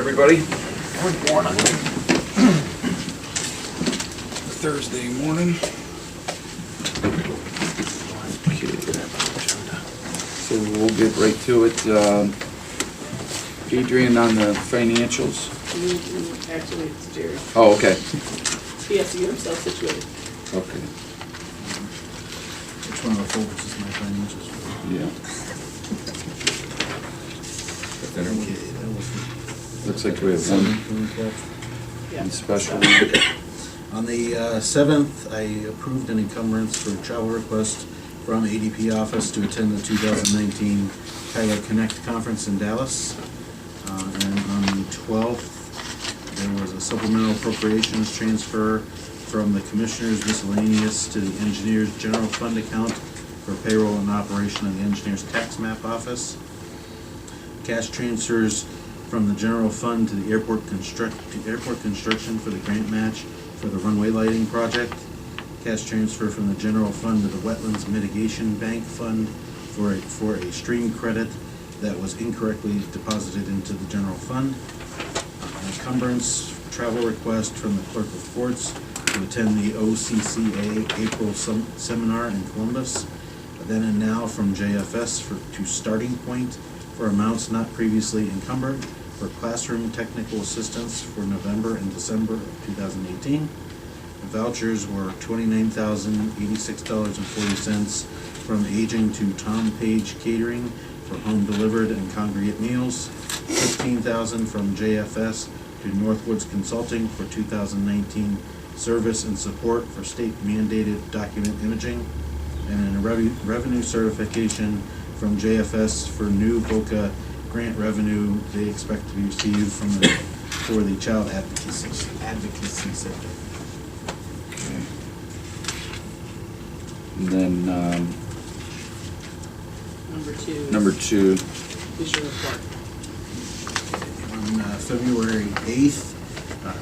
everybody. Good morning. Thursday morning. So we'll get right to it. Adrian on the financials. Actually, it's Jerry. Oh, okay. He has to get himself situated. Okay. Which one of the folders is my financials for? Yeah. Okay, that was Looks like we have one Yeah. special. On the 7th, I approved an encumbrance for a travel request from ADP office to attend the 2019 Kyler Connect conference in Dallas. And on the 12th, there was a supplemental appropriations transfer from the Commissioner's miscellaneous to the Engineers General Fund account for payroll and operation of the Engineers Tax Map Office. Cash transfers from the general fund to the airport construction for the grant match for the runway lighting project. Cash transfer from the general fund to the wetlands mitigation bank fund for a stream credit that was incorrectly deposited into the general fund. Encumbrance travel request from the clerk of courts to attend the OCCA April seminar in Columbus. Then and now from JFS to Starting Point for amounts not previously encumbered for classroom technical assistance for November and December of 2018. The vouchers were $29,086.40 from Aging to Tom Page Catering for home delivered and congregate meals, $15,000 from JFS to Northwoods Consulting for 2019 service and support for state mandated document imaging, and a revenue certification from JFS for new VOCA grant revenue they expect to be received for the Child Advocacy Center. Okay. And then number two. Is your report. On February 8th,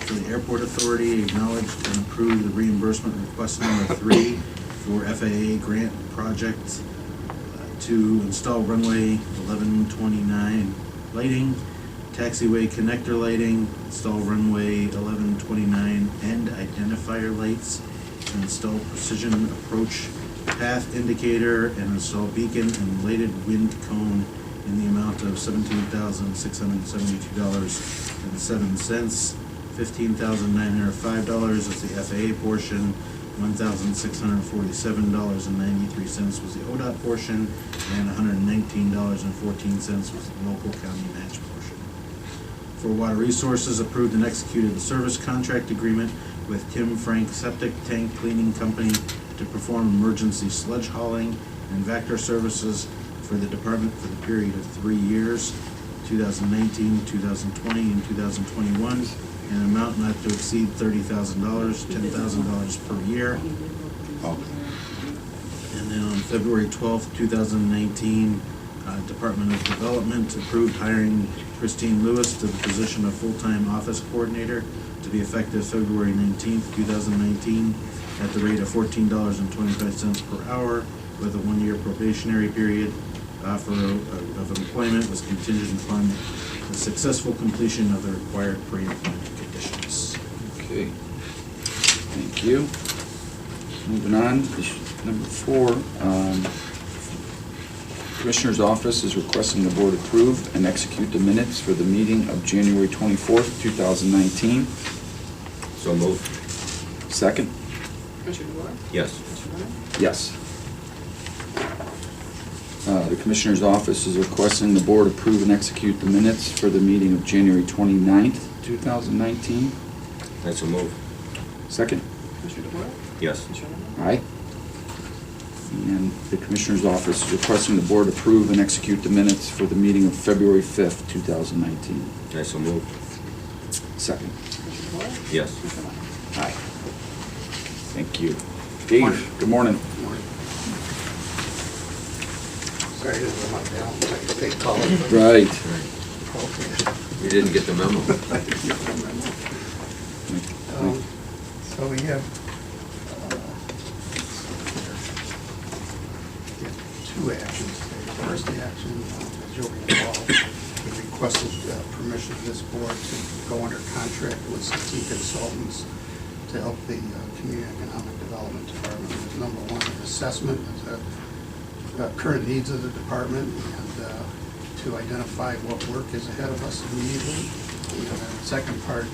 for the Airport Authority, acknowledged and approved the reimbursement request number 3 for FAA grant project to install runway 1129 lighting, taxiway connector lighting, install runway 1129 end identifier lights, and install precision approach path indicator, and install beacon and lighted wind cone in the amount of $17,672.07. $15,905 is the FAA portion, $1,647.93 was the ODOT portion, and $119.14 was the local county match portion. For Water Resources, approved and executed the service contract agreement with Kim Frank Septic Tank Cleaning Company to perform emergency sludge hauling and Vector services for the department for the period of 3 years, 2019, 2020, and 2021. An amount not to exceed $30,000, $10,000 per year. Oh. And then on February 12th, 2019, Department of Development approved hiring Christine Lewis to the position of full-time office coordinator to be effective February 19th, 2019, at the rate of $14.25 per hour, with a 1-year probationary period. Offer of employment was contingent upon the successful completion of the required pre-employment conditions. Okay. Thank you. Moving on, number 4. Commissioner's Office is requesting the Board approve and execute the minutes for the meeting of January 24th, 2019. So moved. Second? Commissioner DeWar? Yes. Commissioner Lennon? Yes. The Commissioner's Office is requesting the Board approve and execute the minutes for the meeting of January 29th, 2019. That's a move. Second? Commissioner DeWar? Yes. Commissioner Lennon? Aye. And the Commissioner's Office is requesting the Board approve and execute the minutes for the meeting of February 5th, 2019. That's a move. Second? Commissioner DeWar? Yes. Commissioner Lennon? Aye. Thank you. Dave, good morning. Sorry, I didn't write down. They call it. Right. Okay. You didn't get the memo. So we have two actions today. First, the action, Geauga involved. we requested permission of this board to go under contract with CT Consultants to help the Community Economic Development Department with number one, an assessment of the current needs of the department and to identify what work is ahead of us immediately. And then the second part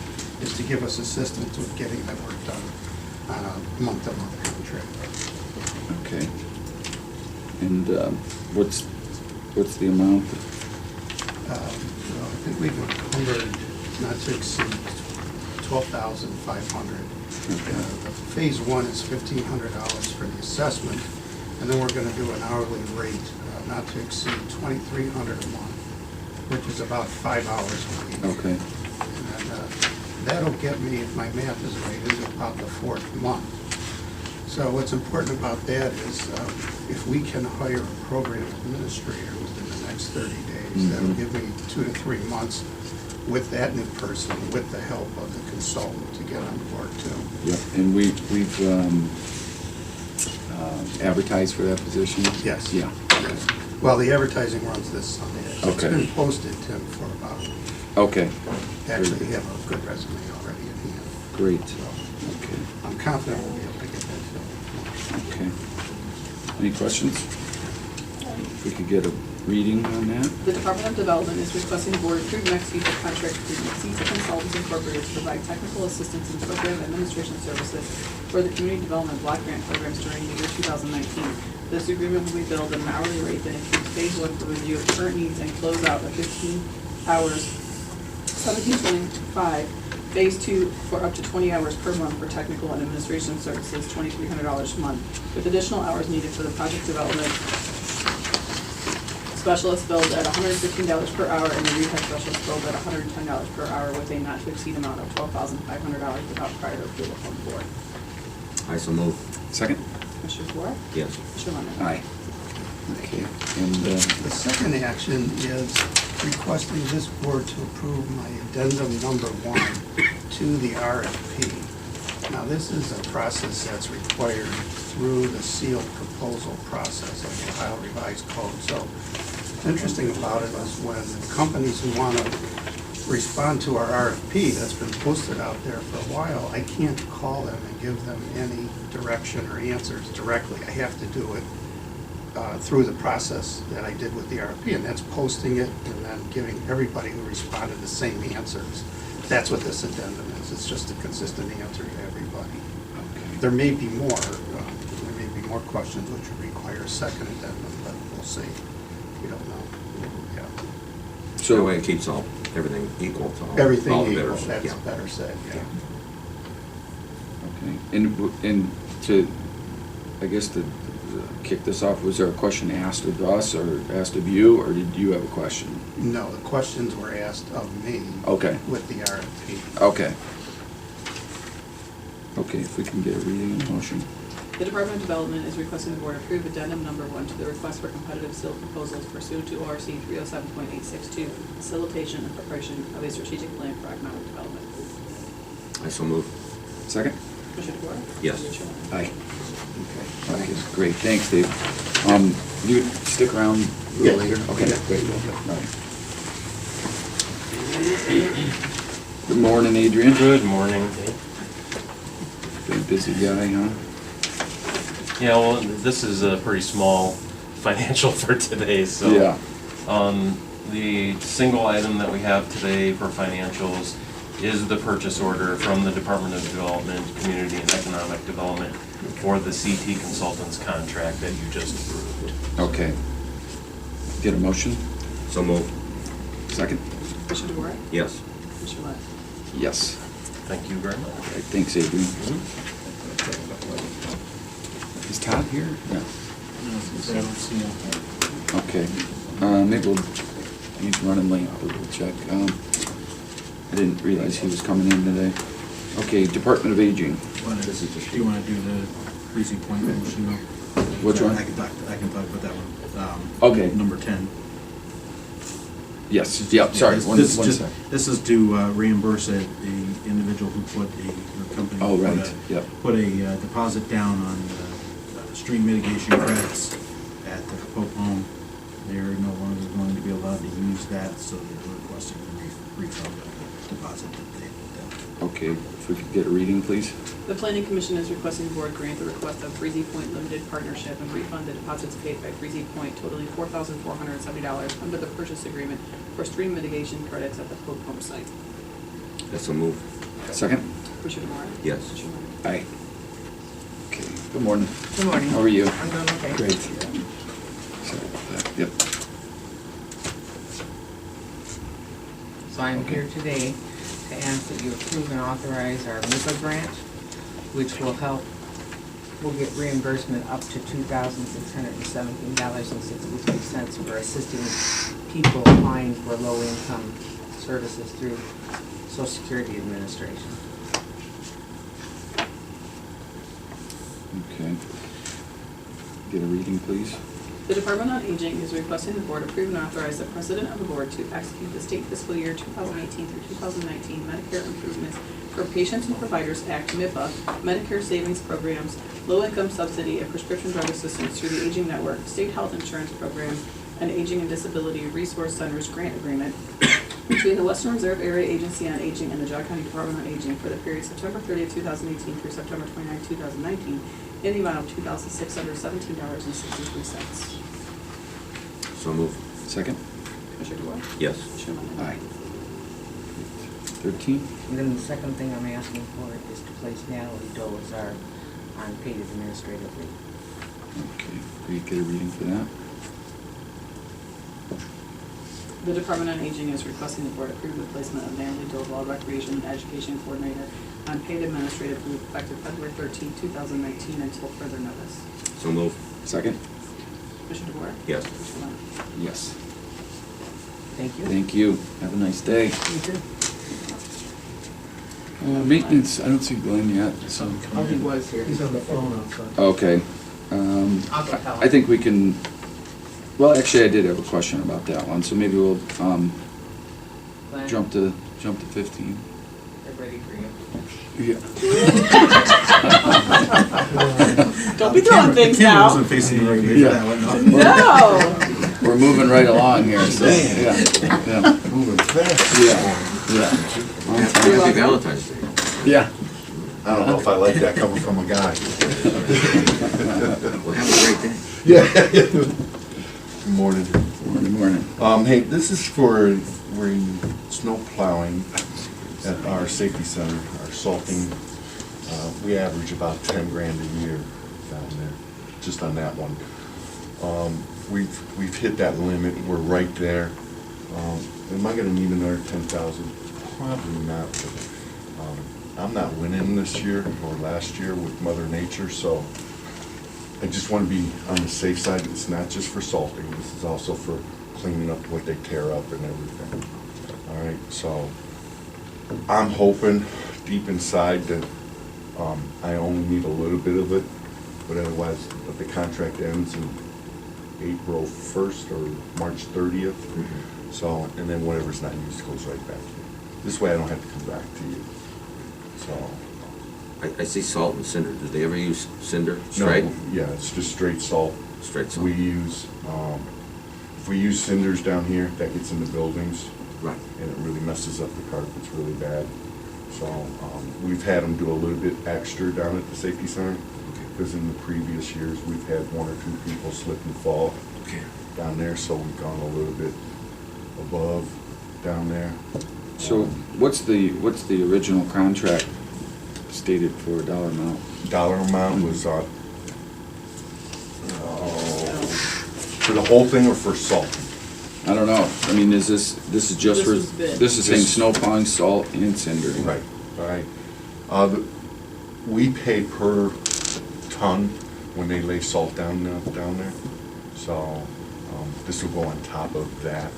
is to give us assistance with getting that work done on a month-to-month contract. Okay. And what's the amount? Well, I think we've encumbered not to exceed $12,500. Phase one is $1,500 for the assessment, and then we're going to do an hourly rate not to exceed $2,300 a month, which is about 5 hours a week. Okay. And that'll get me, if my math is right, into about the fourth month. So what's important about that is if we can hire a program administrator within the next 30 days, that'll give me 2 to 3 months with that new person, with the help of the consultant to get on board too. Yep. And we've advertised for that position? Yes. Yeah. Yes. Well, the advertising runs this Sunday. Okay. It's been posted, Tim, for about a week. Okay. Actually, we have a good resume already in hand. Great. So Okay. I'm confident we'll be able to get that filled. Okay. Any questions? If we could get a reading on that? The Department of Development is requesting the board approve and execute the contract agreement with CT Consultants Incorporated to provide technical assistance and program administration services for the community development block grant programs during the year 2019. This agreement will be billed at an hourly rate that includes phase one for review of current needs and close out at 15 hours, 1725. Phase two for up to 20 hours per month for technical and administration services, $2,300 a month, with additional hours needed for the project development specialist billed at $115 per hour and the rehab specialist billed at $110 per hour with a not to exceed amount of $12,500 without prior approval from the board. I so move. Second? Commissioner DeWort? Yes. Commissioner Lemon? Aye. Okay. And The second action is requesting this board to approve my addendum number 1 to the RFP. Now, this is a process that's required through the sealed proposal process of the Ohio Revised Code. So what's interesting about it is when companies who want to respond to our RFP that's been posted out there for a while, I can't call them and give them any direction or answers directly. I have to do it through the process that I did with the RFP, and that's posting it and then giving everybody who responded the same answers. That's what this addendum is. It's just a consistent answer to everybody. okay. There may be more questions which would require a second addendum, but we'll see. We don't know. Yeah. So that way it keeps everything equal to all. Everything all the equal, bidders. that's Yeah. better said, yeah. Okay. And to, I guess to kick this off, was there a question asked of us or asked of you, or did you have a question? No, the questions were asked of me. Okay. With the RFP. Okay. Okay, if we can get a reading and motion. The Department of Development is requesting the board approve addendum number 1 to the request for competitive sealed proposals pursuant to ORC 307.862 for facilitation and preparation of a strategic plan for economic development. I so move. Second? Commissioner DeWort? Yes. Commissioner Lemon? Aye. Okay, great, thanks, Dave. You stick around a little Yeah. later? Okay, Yeah. great. All right. Good morning, Adrian. Good morning. Been a busy guy, huh? Yeah, well, this is a pretty small financial for today, so. Yeah. The single item that we have today for financials is the purchase order from the Department of Development, Community and Economic Development for the CT Consultants contract that you just approved. Okay. Get a motion? So move. Second? Commissioner DeWort? Yes. Commissioner Lemon? Yes. Thank you very much. All right, thanks, Adrian. Is Todd here? Yeah. Okay. Maybe he's running late, but we'll check. I didn't realize he was coming in today. Okay, Department of Aging. Do you want to do the Breezy Point motion? Which one? I can talk about that one. Okay. Number 10. Yes, yeah, sorry, one sec. This is to reimburse the individual who put a company. Oh, right, yep. Put a deposit down on stream mitigation credits at the Pope home. They're no longer going to be allowed to use that, so they're requesting the refund of the deposit that they put down. Okay, if we could get a reading, please. The planning commission is requesting the board grant the request of Breezy Point Limited Partnership and refund the deposits paid by Breezy Point totaling $4,470 under the purchase agreement for stream mitigation credits at the Pope Home site. That's a move. Second? Commissioner DeWark? Yes. Commissioner Rea? Aye. Okay, good morning. Good morning. How are you? I'm doing okay. Great. Sorry about that. Yep. So I'm here today to ask that you approve and authorize our MIPA grant, which will help, we'll get reimbursement up to $2,617.63 for assisting people applying for low-income services through Social Security Administration. Okay. Get a reading, please. The Department on Aging is requesting the board approve and authorize the president of the board to execute the state fiscal year 2018 through 2019 Medicare Improvements for Patients and Providers Act, MIPA, Medicare Savings Programs, Low-Income Subsidy and Prescription Drug Assistance through the Aging Network, State Health Insurance Program, and Aging and Disability Resource Centers Grant Agreement between the Western Reserve Area Agency on Aging and the Geauga County Department on Aging for the period September 30th, 2018 through September 29th, 2019, in the amount of $2,617.63. So move. Second? Commissioner DeWark? Yes. Commissioner Lennon? Aye. 13? And then the second thing I'm asking for is to place Natalie Doe as our unpaid administrative leave. Okay, we get a reading for that? The Department on Aging is requesting the board approve the placement of Natalie Dovall, Recreation and Education Coordinator, on paid administrative leave effective February 13, 2019 until further notice. So move. Second? Commissioner DeWark? Yes. Commissioner Lennon? Yes. Thank you. Thank you. Have a nice day. You too. Maintenance, I don't see Glenn yet, so. Oh, he was here. He's on the phone outside. Okay. I'll go tell him. I think we can, well, actually, I did have a question about that one, so maybe we'll Glenn, jump to 15. they're ready for you. Yeah. Don't be throwing things The camera now. wasn't facing the right way for Yeah. that one, no. No! We're moving right along here, so, yeah, yeah, Moving fast. yeah, yeah. On Happy time. Valentine's Day. Yeah. I don't know if I like that coming from a guy. Well, have a great day. Yeah. Good morning. Morning, morning. Hey, this is for snow plowing at our safety center, our salting. We average about 10 grand a year down there, just on that one. We've hit that limit. We're right there. Am I gonna need another 10,000? Probably not. But, I'm not winning this year or last year with Mother Nature, so I just want to be on the safe side. It's not just for salting. This is also for cleaning up what they tear up and everything. All right, so I'm hoping deep inside that I only need a little bit of it, but otherwise, if the contract ends in April 1st or March 30th, so, and then whatever's not used goes right back to you. This way I don't have to come back to you. So. I see salt and cinder. Do they ever use cinder? No, Straight? yeah, it's just straight salt. Straight salt. We use, if we use cinders down here, that gets in the buildings. Right. And it really messes up the carpets really bad. So, we've had them do a little bit extra down at the safety center. Because in the previous years, we've had 1 or 2 people slip and fall Okay. down there, so we've gone a little bit above down there. So what's the original contract stated for dollar amount? Dollar amount was, for the whole thing or for salt? I don't know. I mean, is this is just This for, was bid. this is saying This- snow plowing, salt, and cinder? Right, all right. We pay per ton when they lay salt down there. So, this will go on top of that.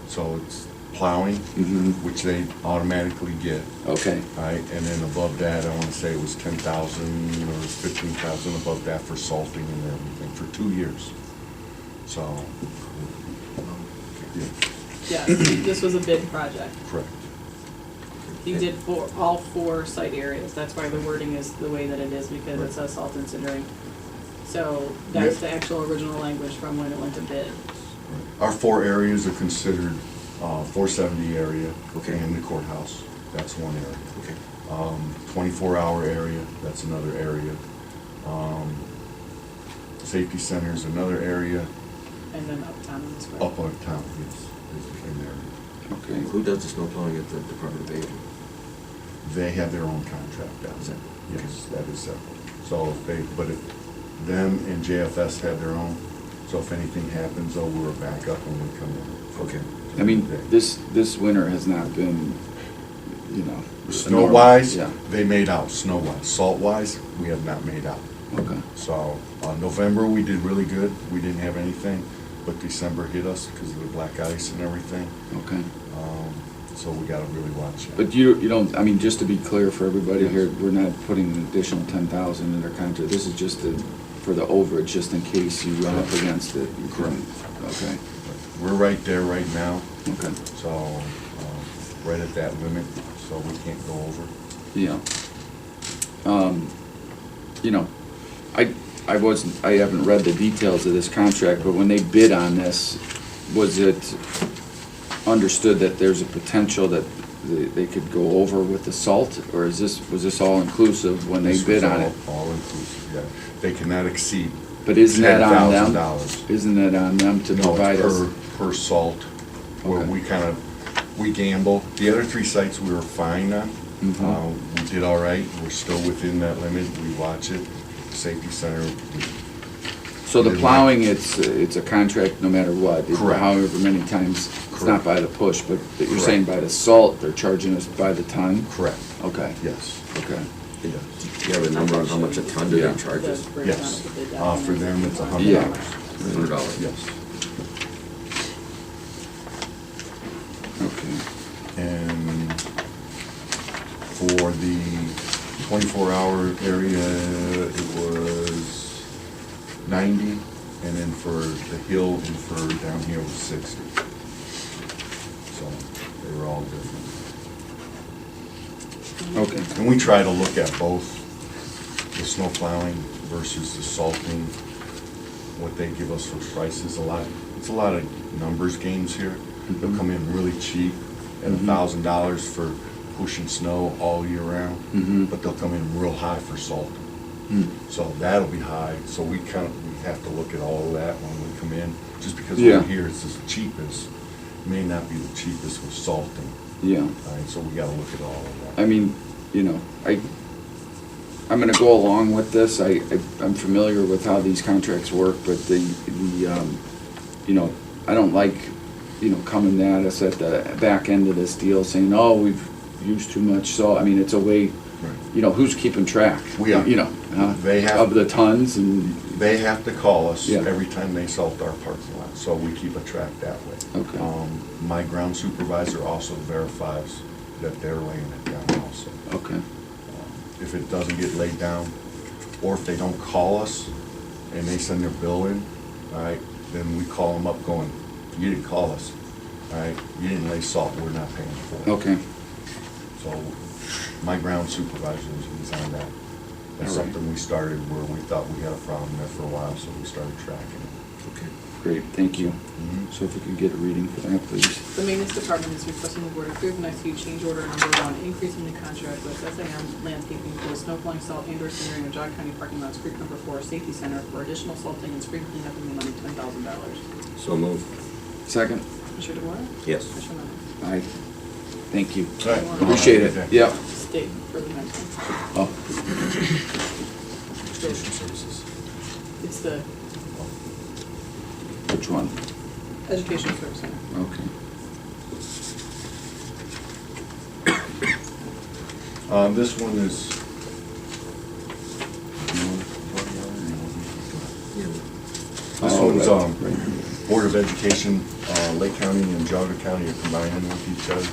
So it's plowing, Mhm. which they automatically get. Okay, All right, and then above that, I want to say it was 10,000 or 15,000 above that for salting and everything for 2 years. So, yeah, Yeah, this was a bid project. correct. You did all 4 site areas. That's why the wording is the way that it is, because it says salt and cindering. So that's Yeah. the actual original language from when it went to bid. Our 4 areas are considered 470 area. Okay. And the courthouse, that's one area. Okay. 24-hour area, that's another area. Safety center is another area. And then uptown in the square. Uptown, yes, is an area. Okay. Who does the snow plowing at the Department of Aging? They have their own contract down Is there. that- Yes, that is separate. So if they, but if them and JFS have their own, so if anything happens, oh, we're a backup when we come in. Okay. I mean, this winter has not been, you know. Snow-wise, Yeah, they made out, snow-wise. Salt-wise, we have not made out. okay. So, November, we did really good. We didn't have anything, but December hit us because of the black ice and everything. Okay. So we gotta really watch that. But you don't, I mean, just to be clear for everybody Yes. here, we're not putting an additional 10,000 in their contract. This is just for the overage, just in case you run up against it. You couldn't- Okay, We're right there right now, okay, so, right at that limit, so we can't go over. yeah. You know, I haven't read the details of this contract, but when they bid on this, was it understood that there's a potential that they could go over with the salt? Or was this all inclusive when they This bid was on it? All inclusive, yeah. They cannot exceed But isn't that on them? $10,000. Isn't that on them to No, provide it's us? per salt, where Okay. we gamble. The other 3 sites we were fine on. Mhm. We did all right, we're still within that limit, we watch it. Safety center, So the Did plowing, it's a contract no matter what? Correct. However many times, it's not Correct. by the push, but that you're Correct. saying by the salt, they're charging us by the ton? correct, Okay, yes, okay. yes, Do you have a number on how much a ton do Yeah. they charge us? The breakdown yes. of the bid For them, it's document. Yeah. $100. $100. Yes. Okay. And for the 24-hour area, it was 90, and then for the hill and for down here was 60. So they were all different. Okay. And we try to look at both the snow plowing versus the salting, what they give us for prices. It's a lot of numbers games here. They'll come in really cheap at Mhm. $1,000 for pushing snow all year round, Mhm. but they'll come in real high for salting. Hmm. So that'll be high, so we have to look at all of that when we come in. Just because Yeah. over here it's the cheapest, may not be the cheapest with salting. Yeah. All right, so we gotta look at all of that. I mean, you know, I'm gonna go along with this. I'm familiar with how these contracts work, but you know, I don't like, you know, coming at us at the back end of this deal saying, oh, we've used too much salt. I mean, it's a way, Right. you know, who's keeping track? We are. You know, They have- of the tons and, They have to call us Yeah. every time they salt our parking lot, so we keep a track that way. Okay. My ground supervisor also verifies that they're laying it down also. okay, If it doesn't get laid down, or if they don't call us and they send their bill in, all right, then we call them up going, you didn't call us, all right, you didn't lay salt, we're not paying for it. okay, So my ground supervisor is on that. That's All right. something we started where we thought we had a problem there for a while, so we started tracking it. Okay. great, thank you. Mhm. So if we could get a reading for that, please. The maintenance department is requesting the board approve and execute change order number 1, increasing the contract with SAM Landscaping for the snow plowing, salt, and/or clearing of Geauga County parking lots, Creek number 4, safety center for additional salting and spring cleanup in the amount of $10,000. So move. Second? Commissioner DeWark? Yes. Commissioner Lennon? Aye. Thank you. All right. Appreciate it. Okay. Yep. Stay for the next one. Oh, Station services. It's the which one? Education Service Center. Okay. This one is. This Oh, one's, right. Board of Education, Lake County and Geauga County are combining with each other.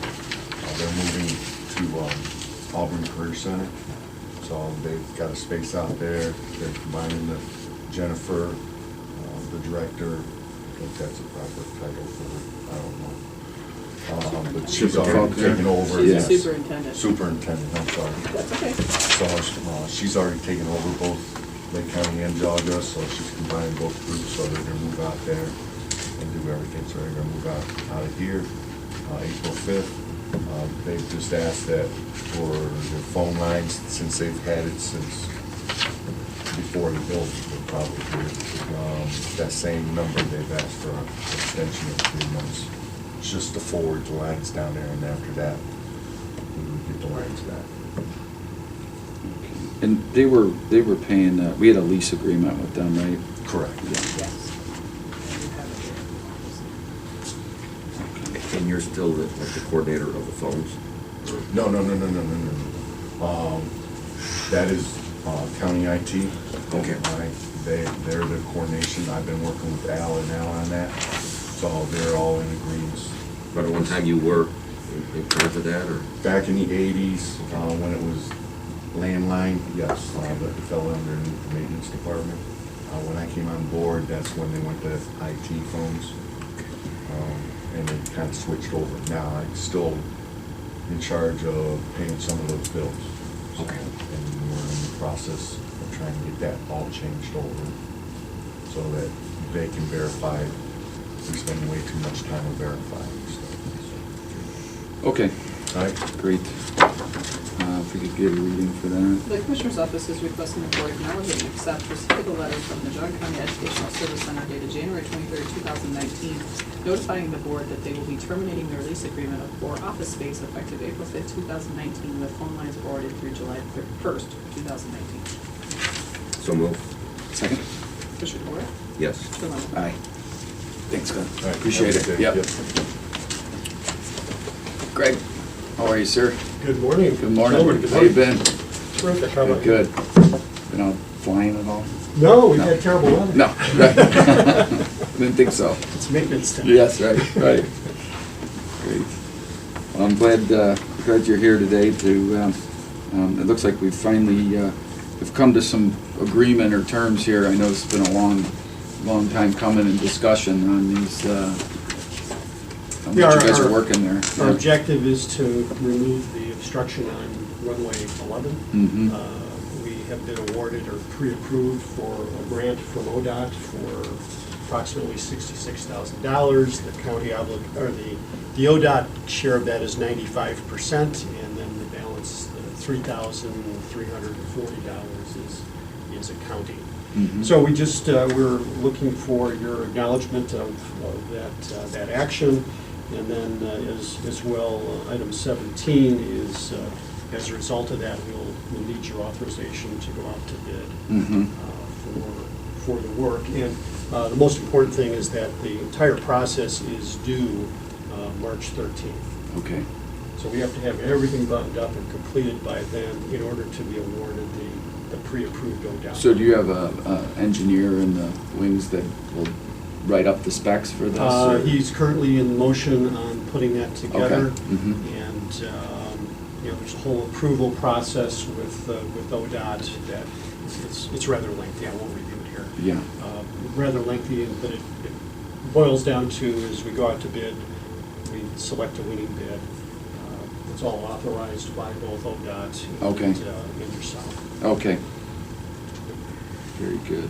They're moving to Auburn Career Center. So they've got a space out there. They're combining the Jennifer, the director, I think that's a proper title for her, I don't know. But she's already Okay. taken over. She's Yes. the superintendent. Superintendent, I'm sorry. That's okay. So she's already taken over both Lake County and Geauga, so she's combined both groups, so they're gonna move out there and do everything. So they're gonna move out of here April 5th. They've just asked that for the phone lines, since they've had it since before the bill was probably here. That same number, they've asked for an extension of 3 months. It's just to forward the lines down there, and after that, we would get the lines back. And they were paying, we had a lease agreement with them, right? Correct. Yeah. Yes. And you have it here. And you're still the coordinator of the phones? No. That is county IT. Okay. They're the coordination. I've been working with Al and Al on that, so they're all in agreement. But at one time you were in charge of that, or? Back in the 80s, when it was landline, yes, but it fell under the maintenance department. When I came on board, that's when they went to IT phones, and they kind of switched over. Now I'm still in charge of paying some of those bills. Okay. And we're in the process of trying to get that all changed over so that they can verify. We spend way too much time on verifying stuff. Okay, All right. great. If we could get a reading for that. The Commissioner's Office is requesting the Board acknowledge and accept receipt of a letter from the Geauga County Educational Service Center dated January 23rd, 2019, notifying the Board that they will be terminating their lease agreement for office space effective April 5th, 2019, with phone lines forwarded through July 1st, 2019. So move. Second? Commissioner DeWort? Yes. Commissioner Lennon? Aye. Thanks, Glenn. All right. Appreciate Have a it. good day. Yep. Greg, how are you, sir? Good morning. Good morning. Gentlemen, good How you morning. been? Terrific, how about you? Good. Been out flying at all? No, we've No. had terrible weather. No. Didn't think so. It's maintenance time. Yes, right. Great. Well, I'm glad you're here today to, it looks like we've finally, have come to some agreement or terms here. I know it's been a long time coming in discussion on these, on what you guys are working there. Our objective is to remove the obstruction on runway 11. Mm-hmm. We have been awarded or pre-approved for a grant from ODOT for approximately $66,000. The county the ODOT share of that is 95%, and then the balance, $3,340 is accounting. Mm-hmm. So we just, we're looking for your acknowledgement of that action. And then as well, item 17 is, as a result of that, we'll need your authorization to go out to bid Mm-hmm. for the work. And the most important thing is that the entire process is due March 13th. Okay. So we have to have everything buttoned up and completed by then in order to be awarded the pre-approved ODOT. So do you have a engineer in the wings that will write up the specs for this? or- He's currently in motion on putting that together. Okay. Mhm. And, there's a whole approval process with ODOT that it's rather lengthy. I won't review it here. Yeah. Rather lengthy, but it boils down to, as we go out to bid, we select a winning bid. It's all authorized by both ODOT Okay. and yourself. Okay. Very good.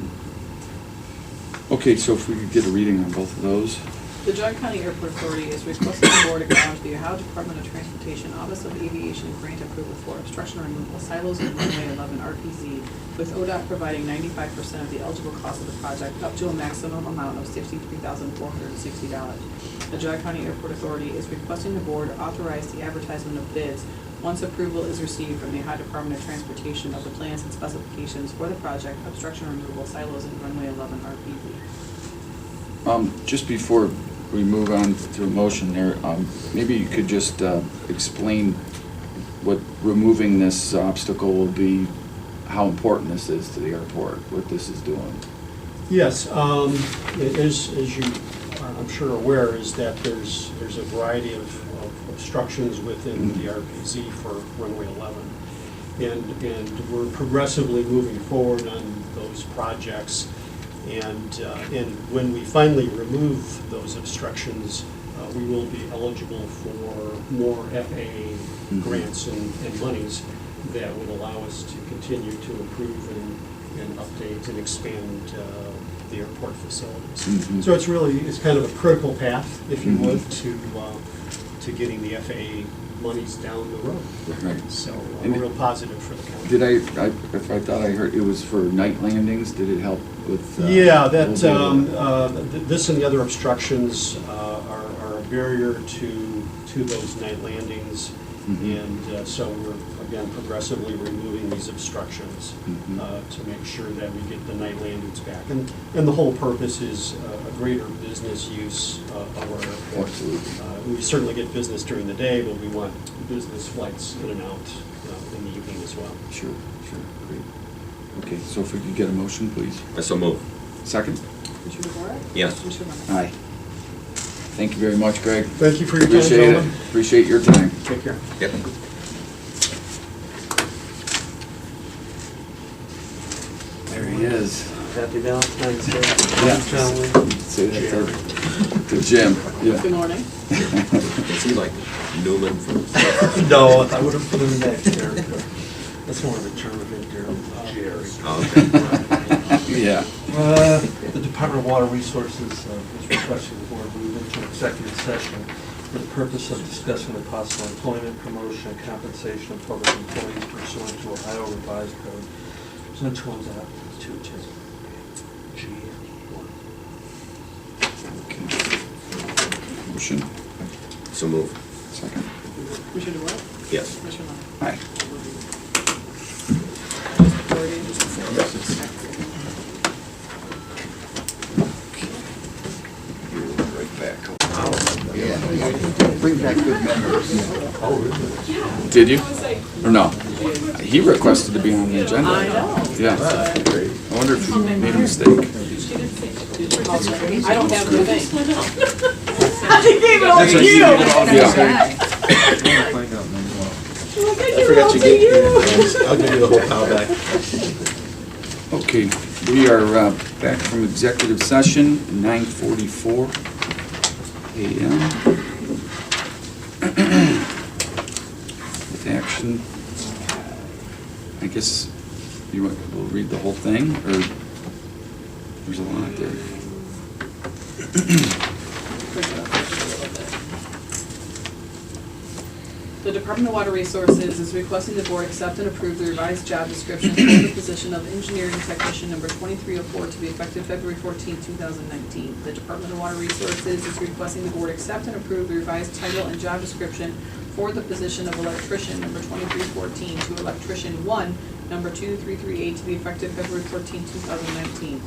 Okay, so if we could get a reading on both of those. The Geauga County Airport Authority is requesting the Board acknowledge the Ohio Department of Transportation Office of Aviation grant approval for obstruction removal silos in runway 11 RPZ, with ODOT providing 95% of the eligible cost of the project up to a maximum amount of $63,460. The Geauga County Airport Authority is requesting the Board authorize the advertisement of bids once approval is received from the Ohio Department of Transportation of the plans and specifications for the project obstruction removal silos in runway 11 RPZ. Just before we move on to a motion there, maybe you could just explain what removing this obstacle will be, how important this is to the airport, what this is doing. Yes, as you are, I'm sure, aware, is that there's a variety of obstructions within the RPZ for runway 11. And we're progressively moving forward on those projects. And when we finally remove those obstructions, we will be eligible for more FAA grants and monies that would allow us to continue to improve and update and expand the airport facilities. Mhm. So it's kind of a critical path, if you would, to to getting the FAA monies down the road. Right. So And real positive for the county. Did I thought I heard it was for night landings, did it help with? Yeah, that, little this and the other obstructions are a barrier to those night landings. Mhm. And so we're, again, progressively removing these obstructions Mhm. to make sure that we get the night landings back. And the whole purpose is a greater business use of our airport. Absolutely. We certainly get business during the day, but we want business flights in and out in the evening as well. Sure, great. Okay, so if we could get a motion, please. I so move. Second? Commissioner DeWart? Yes. Commissioner Lennon? Aye. Thank you very much, Greg. Thank you for your time, Appreciate it. gentlemen. Appreciate your time. Take care. Yep. There he is. Happy Valentine's Day. Yeah. Gentlemen. Say that to Jim. Good Yeah. morning. Is he like Newman from? No, I would have put him in that character. That's more of a term of endearment, Jerry. Oh, okay. Yeah. The Department of Water Resources is requesting the board move into executive session for the purpose of discussing the possible employment, promotion, and compensation of public employees pursuant to Ohio Revised Code. Which one's that? G1. Okay. Motion. So move. Second. Commissioner DeWart? Yes. Commissioner Lennon? Aye. Right back. Bring back good memories. Did you? Or no? He requested to be on the agenda. I know. Yeah. I wonder if he made a mistake. I don't have the thing. He gave it all to you. Yeah. I forgot you gave me, I'll give you the whole pile back. Okay, we are back from executive session, 9:44 a.m. With action, I guess we'll read the whole thing, or there's a lot there. The Department of Water Resources is requesting the board accept and approve the revised job description for the position of engineering technician number 2304 to be effective February 14, 2019. The Department of Water Resources is requesting the board accept and approve the revised title and job description for the position of electrician number 2314 to electrician 1 number 2338 to be effective February 14, 2019.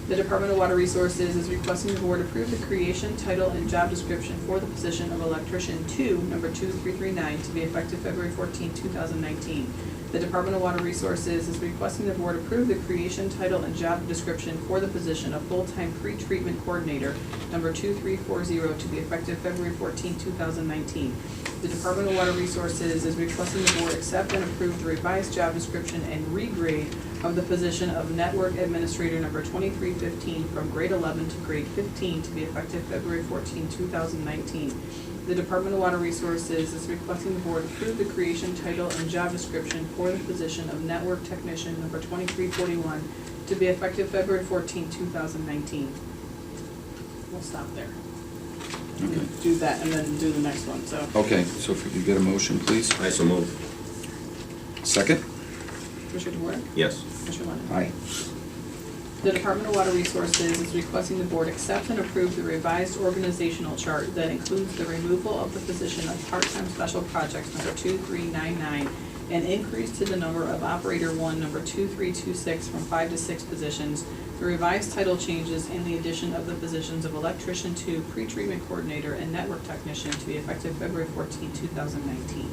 The Department of Water Resources is requesting the board approve the creation, title, and job description for the position of electrician 2, number 2339, to be effective February 14, 2019. The Department of Water Resources is requesting the board approve the creation, title, and job description for the position of full-time pre-treatment coordinator, number 2340, to be effective February 14, 2019. The Department of Water Resources is requesting the board accept and approve the revised job description and regrade of the position of network administrator number 2315 from grade 11 to grade 15 to be effective February 14, 2019. The Department of Water Resources is requesting the board approve the creation, title, and job description for the position of network technician number 2341 to be effective February 14, 2019. We'll stop there. Okay. Do that and then do the next one, so. Okay, so if we could get a motion, please. I so move. Second? Commissioner DeWart? Yes. Commissioner Lennon? Aye. The Department of Water Resources is requesting the board accept and approve the revised organizational chart that includes the removal of the position of part-time special projects number 2399 and increase to the number of operator 1 number 2326 from 5 to 6 positions, the revised title changes, and the addition of the positions of electrician 2, pre-treatment coordinator, and network technician to be effective February 14, 2019.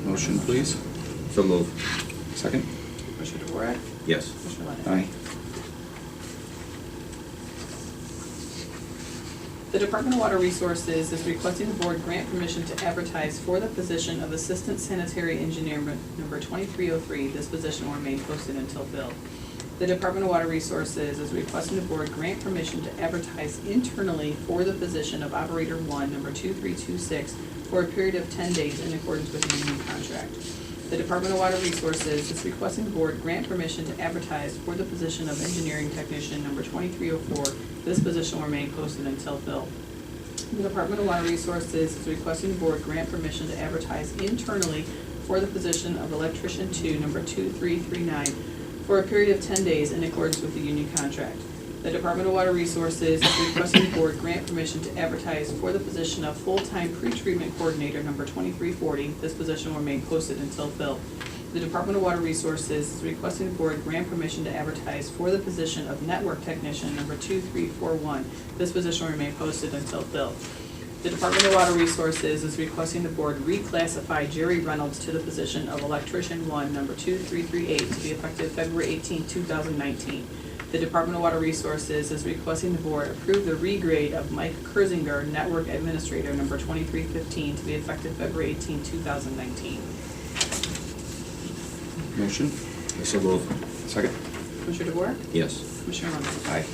Motion, please. So move. Second? Commissioner DeWart? Yes. Commissioner Lennon? Aye. The Department of Water Resources is requesting the board grant permission to advertise for the position of Assistant Sanitary Engineer number 2303. This position will remain posted until filled. The Department of Water Resources is requesting the board grant permission to advertise internally for the position of Operator 1, number 2326, for a period of 10 days in accordance with the union contract. The Department of Water Resources is requesting the board grant permission to advertise for the position of Engineering Technician, number 2304. This position will remain posted until filled. The Department of Water Resources is requesting the board grant permission to advertise internally for the position of electrician 2, number 2339, for a period of 10 days in accordance with the union contract. The Department of Water Resources is requesting the board grant permission to advertise for the position of full-time pretreatment coordinator, number 2340. This position will remain posted until filled. The Department of Water Resources is requesting the board grant permission to advertise for the position of network technician, number 2341. This position will remain posted until filled. The Department of Water Resources is requesting the board reclassify Jerry Reynolds to the position of electrician 1, number 2338, to be effective February 18, 2019. The Department of Water Resources is requesting the board approve the regrade of Mike Kersinger, network administrator, number 2315, to be effective February 18, 2019. Motion? I so move. Second? Commissioner DeBoer? Yes. Commissioner Romero? Aye.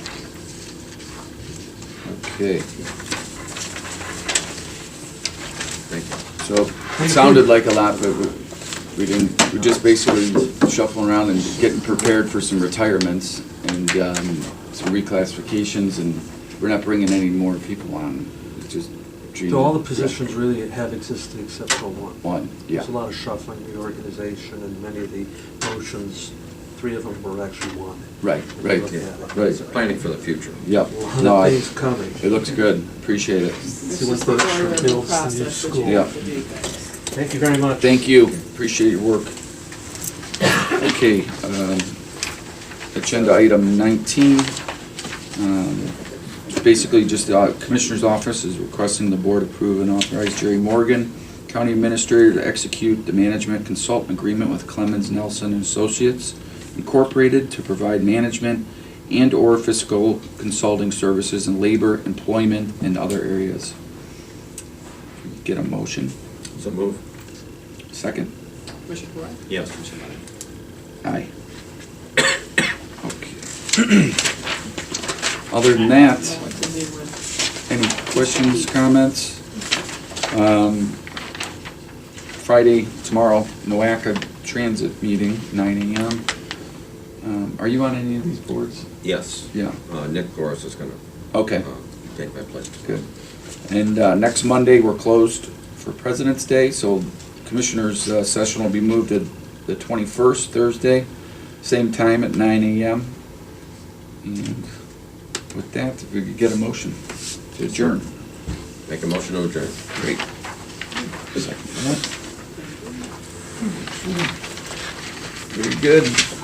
Okay, Thank you. so it sounded like a lot, but we didn't, we're just basically shuffling around and getting prepared for some retirements and some reclassifications, and we're not bringing any more people on. It's just. So all the positions really have existed except for one. One, yeah. There's a lot of shuffling, reorganization, and many of the motions, 3 of them were actually one. Right, right, right. Planning for the future. Yep. A lot No, of things coming. it looks good. Appreciate it. See what It's just the Berkshire order of the builds the new process that school. you have Yeah. to do, guys. Thank you very much. Thank you. Appreciate your work. Okay, agenda item 19. Basically, just the Commissioner's Office is requesting the board approve and authorize Jerry Morgan, County Administrator, to execute the management consultant agreement with Clemens Nelson and Associates Incorporated to provide management and/or fiscal consulting services in labor, employment, and other areas. Get a motion. So move. Second? Commissioner DeBoer? Yes. Commissioner Romero? Aye. Okay. Other than that, What to do with- any questions, comments? Friday, tomorrow, NOACA Transit meeting, 9 a.m. Are you on any of these boards? Yes. Yeah, Nick Goris is gonna okay, take my place. good. And next Monday, we're closed for President's Day, so Commissioners' session will be moved to the 21st, Thursday, same time at 9 a.m. And with that, if we could get a motion to adjourn. Make a motion to adjourn. Great. Second. Very good.